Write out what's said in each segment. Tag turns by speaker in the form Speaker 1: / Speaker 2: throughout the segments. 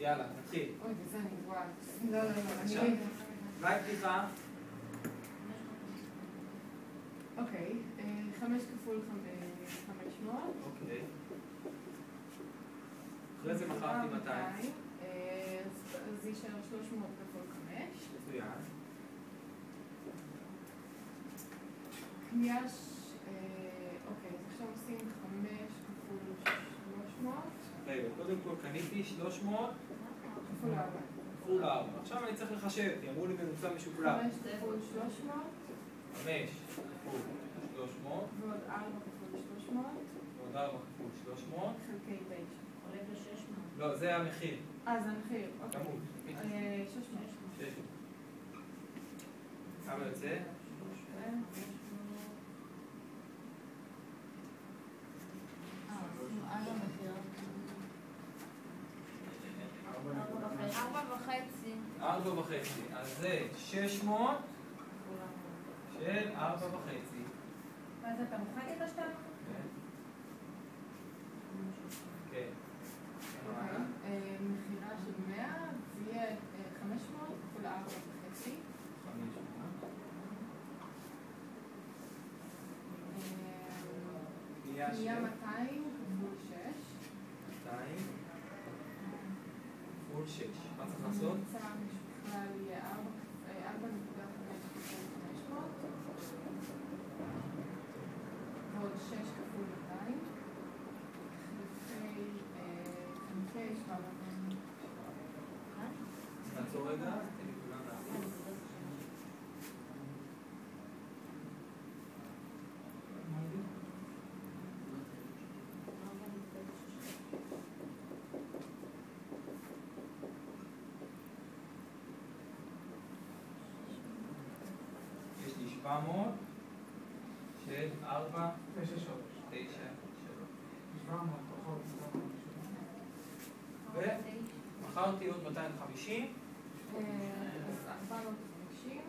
Speaker 1: יאללה, נתחיל.
Speaker 2: אוי, וזה אני גרועה. לא,
Speaker 1: מה פתיחה?
Speaker 2: אוקיי, 5 כפול 500.
Speaker 1: אוקיי. אחרי זה מכרתי 200.
Speaker 2: אז זה יישאר 300 כפול 5.
Speaker 1: מצוין.
Speaker 2: קנייה, אוקיי, אז עכשיו עושים 5 כפול 300.
Speaker 1: רגע, קודם כל קניתי 300
Speaker 2: כפול 4.
Speaker 1: כפול 4. עכשיו אני צריך לחשב, כי אמרו לי ממוצע משוקלל.
Speaker 2: 5 כפול 300.
Speaker 1: 5 כפול 300.
Speaker 2: ועוד 4 כפול 300.
Speaker 1: ועוד 4 כפול 300.
Speaker 2: חלקי 9.
Speaker 3: עולה ב-600.
Speaker 1: לא, זה המחיר.
Speaker 2: זה המחיר, אוקיי.
Speaker 1: כמות.
Speaker 2: 600.
Speaker 1: 600. כמה יוצא? 4.5. אז זה 600 של 4.5.
Speaker 3: אז אתה מוחק את השתיים?
Speaker 1: כן.
Speaker 2: מחירה של 100, זה יהיה 500 כפול 4.5. קנייה 200 כפול 6.
Speaker 1: 200 כפול 6. מה צריך לעשות?
Speaker 2: ממוצע משוקלל יהיה 4.5 כפול 500. ועוד 6 כפול 200. חלקי 700.
Speaker 1: נעצור רגע. יש לי 700 של 4, 9, 3.
Speaker 4: 700 פחות
Speaker 1: ומכרתי עוד 250
Speaker 2: אז 450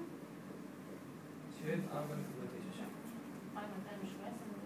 Speaker 1: של 4.9.
Speaker 3: 217.